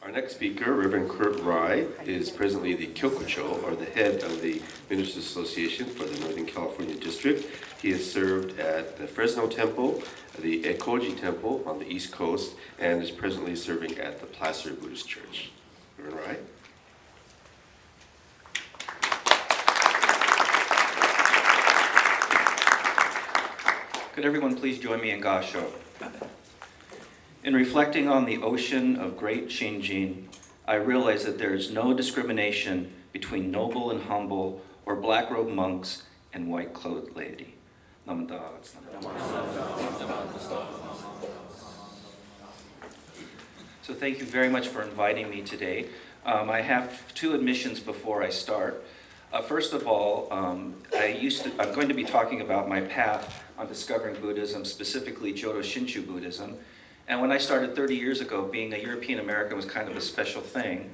Our next speaker, Reverend Kurt Rai, is presently the Kyokucho, or the head of the Ministers Association for the Northern California District. He has served at the Fresno Temple, the Ekoji Temple on the East Coast, and is presently serving at the Placer Buddhist Church. Reverend Rai. Could everyone please join me in Gasho? In reflecting on the ocean of great Shinjin, I realize that there is no discrimination between noble and humble, or black-robed monks and white-clothed laity. So thank you very much for inviting me today. I have two admissions before I start. First of all, I'm going to be talking about my path on discovering Buddhism, specifically Jodo Shinshu Buddhism. And when I started 30 years ago, being a European American was kind of a special thing.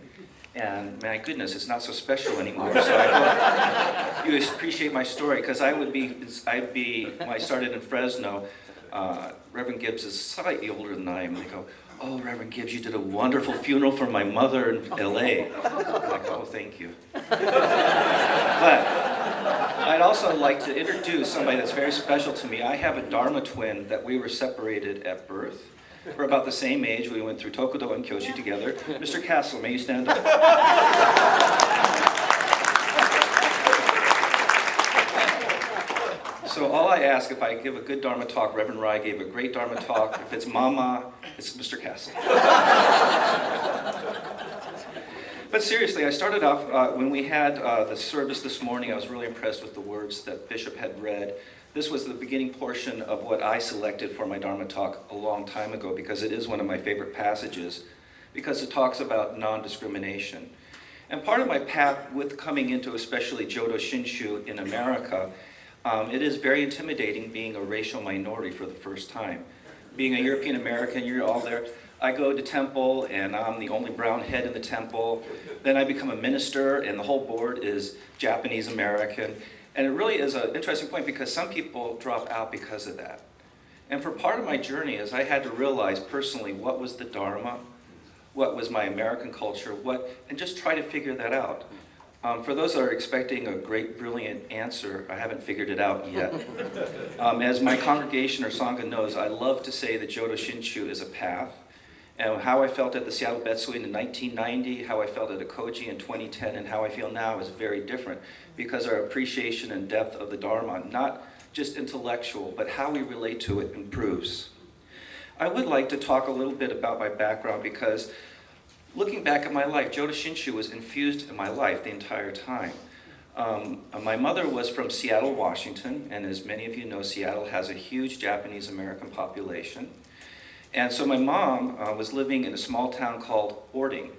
And my goodness, it's not so special anymore. So I hope you appreciate my story, because when I started in Fresno, Reverend Gibbs is slightly older than I am. And they go, "Oh, Reverend Gibbs, you did a wonderful funeral for my mother in LA. I'm like, "Oh, thank you." But I'd also like to introduce somebody that's very special to me. I have a Dharma twin that we were separated at birth. We're about the same age. We went through Tokudo and Kyoshi together. Mr. Castle, may you stand up? So all I ask, if I give a good Dharma talk, Reverend Rai gave a great Dharma talk. If it's Mama, it's Mr. Castle. But seriously, I started off, when we had the service this morning, I was really impressed with the words that Bishop had read. This was the beginning portion of what I selected for my Dharma talk a long time ago, because it is one of my favorite passages, because it talks about non-discrimination. And part of my path with coming into especially Jodo Shinshu in America, it is very intimidating being a racial minority for the first time. Being a European American, you're all there. I go to temple, and I'm the only brown head in the temple. Then I become a minister, and the whole board is Japanese American. And it really is an interesting point, because some people drop out because of that. And for part of my journey is I had to realize personally what was the Dharma, what was my American culture, and just try to figure that out. For those that are expecting a great, brilliant answer, I haven't figured it out yet. As my congregation or Sangha knows, I love to say that Jodo Shinshu is a path. And how I felt at the Seattle Betsuin in 1990, how I felt at Ekoji in 2010, and how I feel now is very different, because our appreciation and depth of the Dharma, not just intellectual, but how we relate to it, improves. I would like to talk a little bit about my background, because looking back at my life, Jodo Shinshu was infused in my life the entire time. My mother was from Seattle, Washington, and as many of you know, Seattle has a huge Japanese American population. And so my mom was living in a small town called Ording.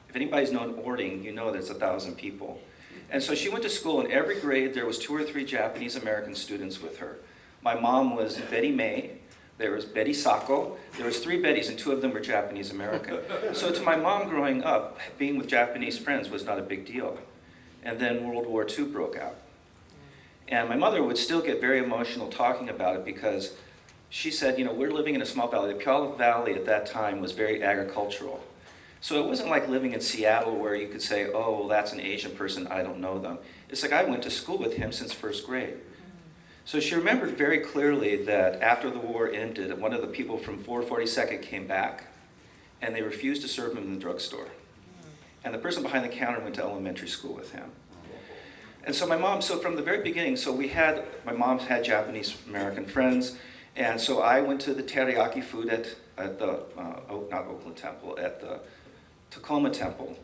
If anybody's known Ording, you know there's 1,000 people. And so she went to school, in every grade there was 2 or 3 Japanese American students with her. My mom was Betty May, there was Betty Sako, there was 3 Bettys, and 2 of them were Japanese American. So to my mom growing up, being with Japanese friends was not a big deal. And then World War II broke out. And my mother would still get very emotional talking about it, because she said, we're living in a small valley. The Puyallup Valley at that time was very agricultural. So it wasn't like living in Seattle where you could say, oh, well, that's an Asian person, I don't know them. It's like I went to school with him since 1st grade. So she remembered very clearly that after the war ended, one of the people from 442nd came back, and they refused to serve him in the drugstore. And the person behind the counter went to elementary school with him. And so my mom, from the very beginning, my mom had Japanese American friends. And so I went to the teriyaki food at the, not Oakland Temple, at the Tacoma Temple.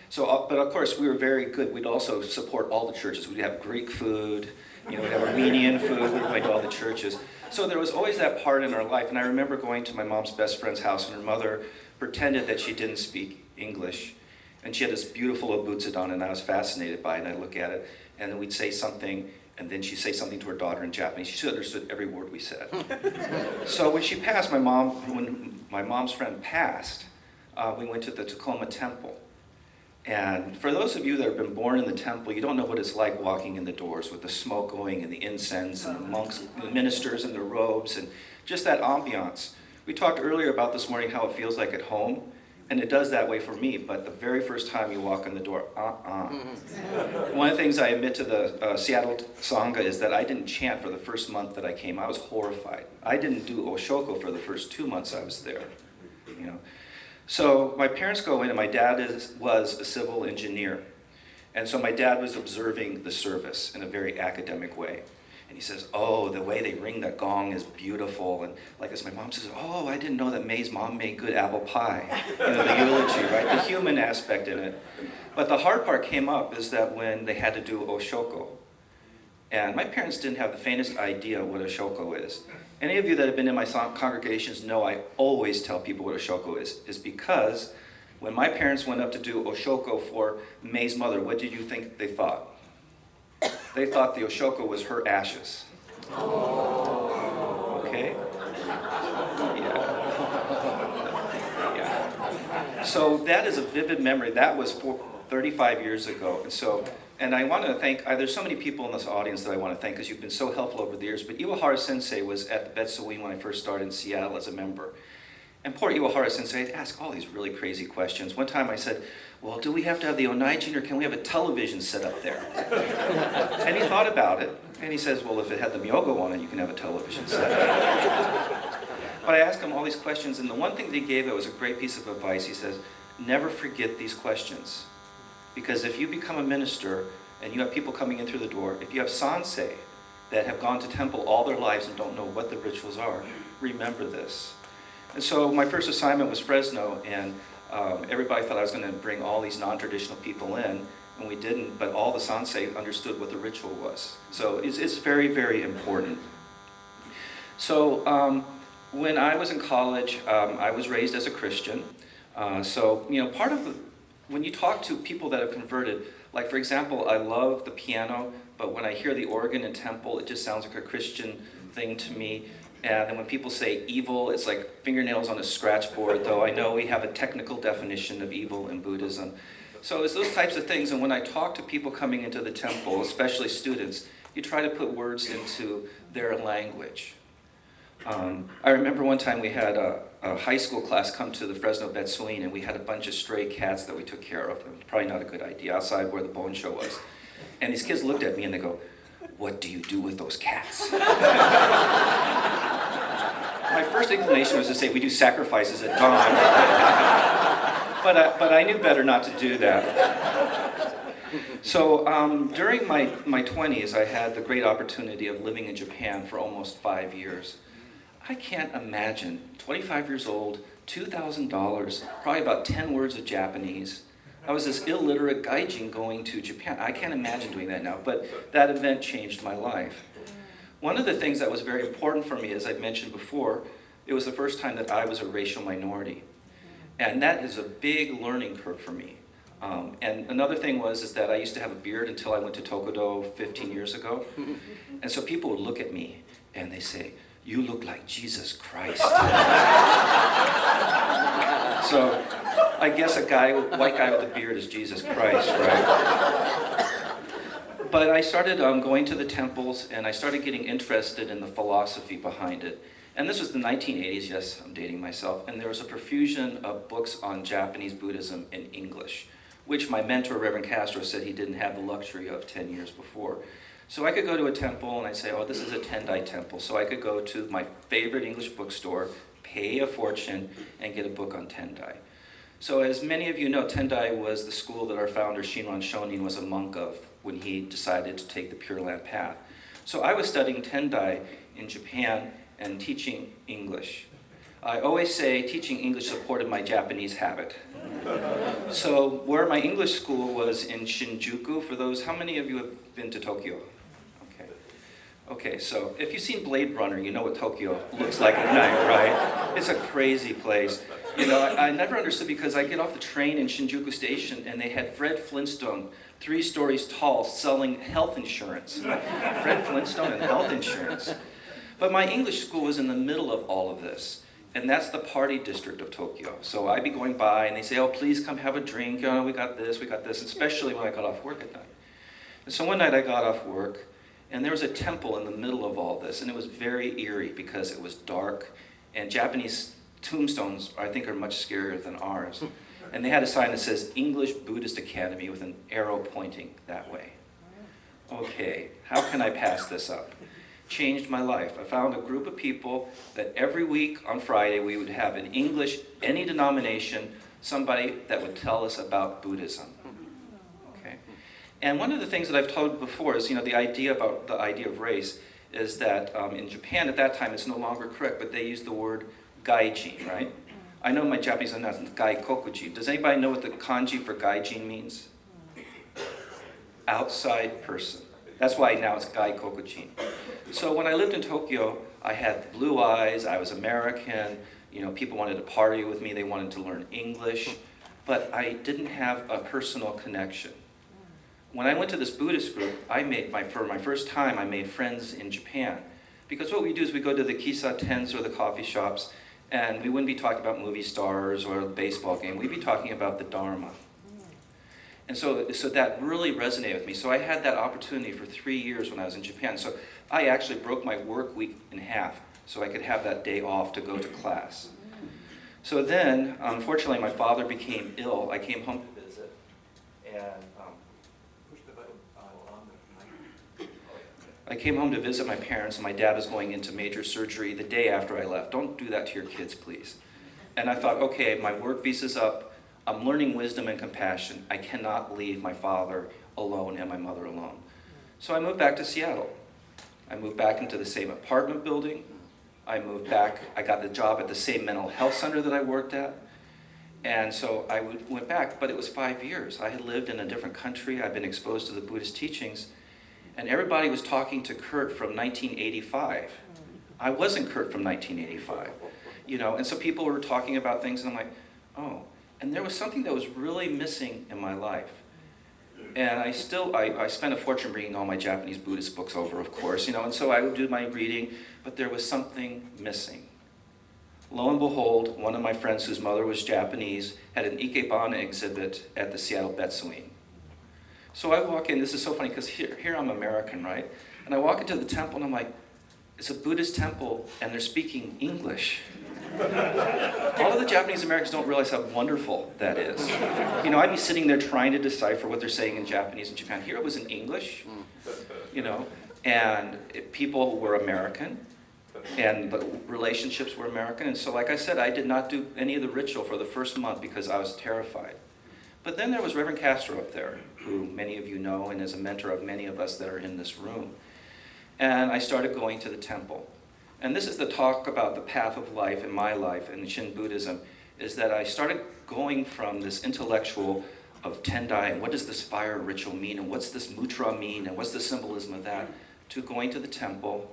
So, but of course we were very good. We'd also support all the churches. We'd have Greek food, we'd have Armenian food, we'd go to all the churches. So there was always that part in our life. And I remember going to my mom's best friend's house, and her mother pretended that she didn't speak English. And she had this beautiful obutsudan, and I was fascinated by it, and I'd look at it, and then we'd say something, and then she'd say something to her daughter in Japanese. She understood every word we said. So when she passed, when my mom's friend passed, we went to the Tacoma Temple. And for those of you that have been born in the temple, you don't know what it's like walking in the doors with the smoke going and the incense and the monks, the ministers in their robes, and just that ambiance. We talked earlier about this morning how it feels like at home. And it does that way for me, but the very first time you walk in the door, One of the things I admit to the Seattle Sangha is that I didn't chant for the first month that I came. I was horrified. I didn't do Oshoko for the first 2 months I was there. You know. So my parents go in, and my dad was a civil engineer. And so my dad was observing the service in a very academic way. And he says, oh, the way they ring the gong is beautiful. And like this, my mom says, oh, I didn't know that May's mom made good apple pie. You know, the eulogy, right? The human aspect in it. But the hard part came up is that when they had to do Oshoko. And my parents didn't have the faintest idea what Oshoko is. Any of you that have been in my congregations know I always tell people what Oshoko is because when my parents went up to do Oshoko for May's mother, what did you think they thought? They thought the Oshoko was her ashes. Okay? Yeah. So that is a vivid memory. That was 35 years ago. And I want to thank, there's so many people in this audience that I want to thank because you've been so helpful over the years, but Iwahara Sensei was at the Betsuin when I first started in Seattle as a member. And poor Iwahara Sensei asked all these really crazy questions. One time I said, well, do we have to have the onaijin or can we have a television set up there? And he thought about it, and he says, well, if it had the myogo on it, you can have a television set up. But I asked him all these questions, and the one thing that he gave that was a great piece of advice, he says, never forget these questions. Because if you become a minister, and you have people coming in through the door, if you have sansei that have gone to temple all their lives and don't know what the rituals are, remember this. And so my first assignment was Fresno, and everybody thought I was going to bring all these non-traditional people in, and we didn't, but all the sansei understood what the ritual was. So it's very, very important. So when I was in college, I was raised as a Christian. So, you know, part of when you talk to people that have converted, like for example, I love the piano, but when I hear the organ in temple, it just sounds like a Christian thing to me. And then when people say evil, it's like fingernails on a scratch board, though I know we have a technical definition of evil in Buddhism. So it's those types of things, and when I talk to people coming into the temple, especially students, you try to put words into their language. I remember one time we had a high school class come to the Fresno Betsuin, and we had a bunch of stray cats that we took care of. Probably not a good idea, outside where the bone show was. And these kids looked at me and they go, what do you do with those cats? My first inclination was to say, we do sacrifices at dawn. but I knew better not to do that. So during my 20s, I had the great opportunity of living in Japan for almost 5 years. I can't imagine, 25 years old, $2,000, probably about 10 words of Japanese. I was this illiterate gaijin going to Japan. I can't imagine doing that now, but that event changed my life. One of the things that was very important for me, as I've mentioned before, it was the first time that I was a racial minority. And that is a big learning curve for me. And another thing is that I used to have a beard until I went to Tokudo 15 years ago. And so people would look at me and they say, you look like Jesus Christ. So I guess a white guy with a beard is Jesus Christ, right? But I started going to the temples, and I started getting interested in the philosophy behind it. And this was the 1980s, yes, I'm dating myself, and there was a profusion of books on Japanese Buddhism in English, which my mentor, Reverend Castro, said he didn't have the luxury of 10 years before. So I could go to a temple and I'd say, oh, this is a Tendai temple. So I could go to my favorite English bookstore, pay a fortune, and get a book on Tendai. So as many of you know, Tendai was the school that our founder, Shinran Shonin, was a monk of when he decided to take the Pure Land path. So I was studying Tendai in Japan and teaching English. I always say teaching English supported my Japanese habit. So where my English school was in Shinjuku, for those, how many of you have been to Tokyo? Okay, so if you've seen Blade Runner, you know what Tokyo looks like at night, right? It's a crazy place. You know, I never understood because I get off the train in Shinjuku Station and they had Fred Flintstone, 3 stories tall, selling health insurance. Fred Flintstone and health insurance. But my English school was in the middle of all of this. And that's the party district of Tokyo. So I'd be going by and they say, oh, please come have a drink. Oh, we got this, especially when I got off work at night. And so one night I got off work and there was a temple in the middle of all this. And it was very eerie because it was dark. And Japanese tombstones, I think, are much scarier than ours. And they had a sign that says English Buddhist Academy with an arrow pointing that way. Okay, how can I pass this up? Changed my life. I found a group of people that every week on Friday we would have in English, any denomination, somebody that would tell us about Buddhism. Okay? And one of the things that I've told before is, the idea of race is that in Japan at that time it's no longer correct, but they use the word gaijin, right? I know my Japanese is not gaikokuji. Does anybody know what the kanji for gaijin means? Outside person. That's why now it's gaikokuji. So when I lived in Tokyo, I had blue eyes, I was American, people wanted to party with me, they wanted to learn English, but I didn't have a personal connection. When I went to this Buddhist group, for my first time, I made friends in Japan. Because what we do is we go to the kisa-tens or the coffee shops, and we wouldn't be talking about movie stars or a baseball game, we'd be talking about the Dharma. And so that really resonated with me. So I had that opportunity for 3 years when I was in Japan. So I actually broke my work week in half so I could have that day off to go to class. So then, unfortunately, my father became ill. I came home to visit, and I came home to visit my parents, and my dad was going into major surgery the day after I left. Don't do that to your kids, please. And I thought, okay, my work visa's up. I'm learning wisdom and compassion. I cannot leave my father alone and my mother alone. So I moved back to Seattle. I moved back into the same apartment building. I moved back. I got the job at the same mental health center that I worked at. And so I went back, but it was 5 years. I had lived in a different country. I'd been exposed to the Buddhist teachings. And everybody was talking to Kurt from 1985. I wasn't Kurt from 1985. And so people were talking about things, and I'm like, oh. And there was something that was really missing in my life. And I spent a fortune reading all my Japanese Buddhist books over, of course, and so I would do my reading, but there was something missing. Lo and behold, one of my friends whose mother was Japanese had an Ikebana exhibit at the Seattle Betsuin. So I walk in, this is so funny because here I'm American, right? And I walk into the temple and I'm like, it's a Buddhist temple and they're speaking English. All of the Japanese Americans don't realize how wonderful that is. I'd be sitting there trying to decipher what they're saying in Japanese in Japan. Here it was in English, and people were American, and the relationships were American. And so, like I said, I did not do any of the ritual for the first month because I was terrified. But then there was Reverend Castro up there, who many of you know and is a mentor of many of us that are in this room. And I started going to the temple. And this is the talk about the path of life in my life in Shin Buddhism, is that I started going from this intellectual of Tendai, and what does this fire ritual mean, and what's this mutra mean, and what's the symbolism of that, to going to the temple,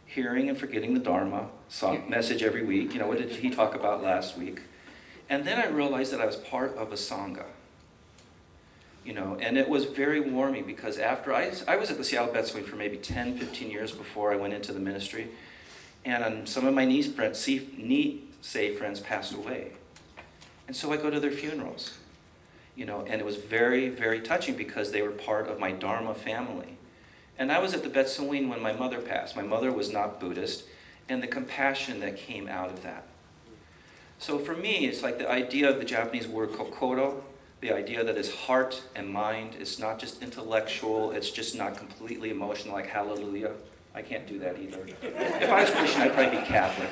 hearing and forgetting the Dharma, message every week, what did he talk about last week? And then I realized that I was part of a Sangha. And it was very warming because after I was at the Seattle Betsuin for maybe 10, 15 years before I went into the ministry. And some of my Nisei friends passed away. And so I go to their funerals, and it was very, very touching because they were part of my Dharma family. And I was at the Betsuin when my mother passed. My mother was not Buddhist, and the compassion that came out of that. So for me, it's like the idea of the Japanese word kokoro, the idea that it's heart and mind. It's not just intellectual, it's just not completely emotional like hallelujah. I can't do that either. If I was Christian, I'd probably be Catholic.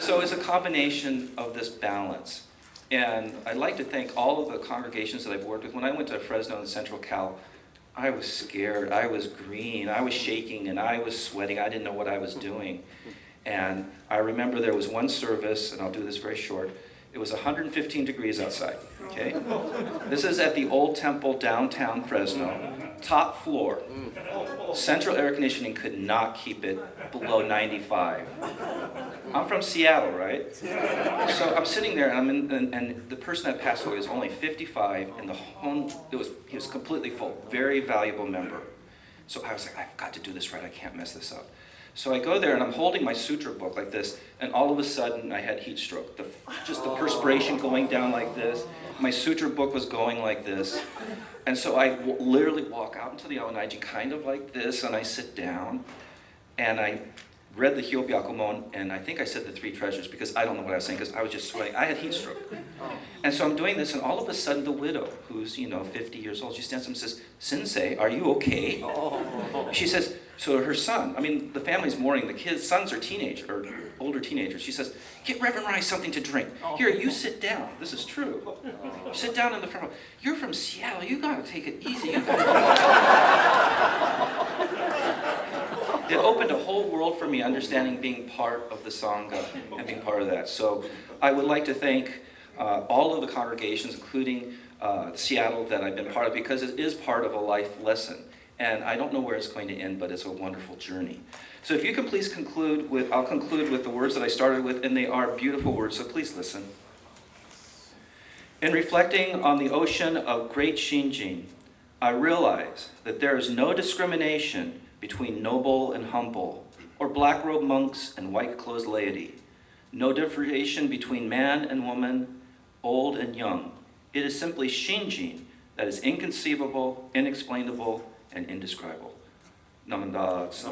So it's a combination of this balance. And I'd like to thank all of the congregations that I've worked with. When I went to Fresno and Central Cal, I was scared, I was green, I was shaking, and I was sweating. I didn't know what I was doing. And I remember there was one service, and I'll do this very short. It was 115 degrees outside, okay? This is at the old temple downtown Fresno, top floor. Central air conditioning could not keep it below 95. I'm from Seattle, right? So I'm sitting there, and the person that passed away was only 55, and he was completely full, very valuable member. So I was like, I've got to do this right, I can't mess this up. So I go there and I'm holding my sutra book like this, and all of a sudden I had heat stroke. Just the perspiration going down like this. My sutra book was going like this. And so I literally walk out into the Aonai-ji kind of like this, and I sit down, and read the Hyobyakumon, and I think I said the three treasures because I don't know what I was saying because I was just sweating. I had heat stroke. And so I'm doing this, and all of a sudden the widow, who's 50 years old, she stands up and says, "Sensei, are you okay?" She says, so her son, the family's mourning, sons are older teenagers. She says, "Get Reverend Rice something to drink. Here, you sit down." This is true. Sit down in the front row. "You're from Seattle, you gotta take it easy. It opened a whole world for me, understanding being part of the Sangha and being part of that. So I would like to thank all of the congregations, including Seattle, that I've been part of, because it is part of a life lesson. And I don't know where it's going to end, but it's a wonderful journey. So if you can please I'll conclude with the words that I started with, and they are beautiful words, so please listen. In reflecting on the ocean of great Shinjin, I realize that there is no discrimination between noble and humble, or black-robed monks and white-clothed laity. No differentiation between man and woman, old and young. It is simply Shinjin that is inconceivable, inexplainable, and indescribable. Namaste.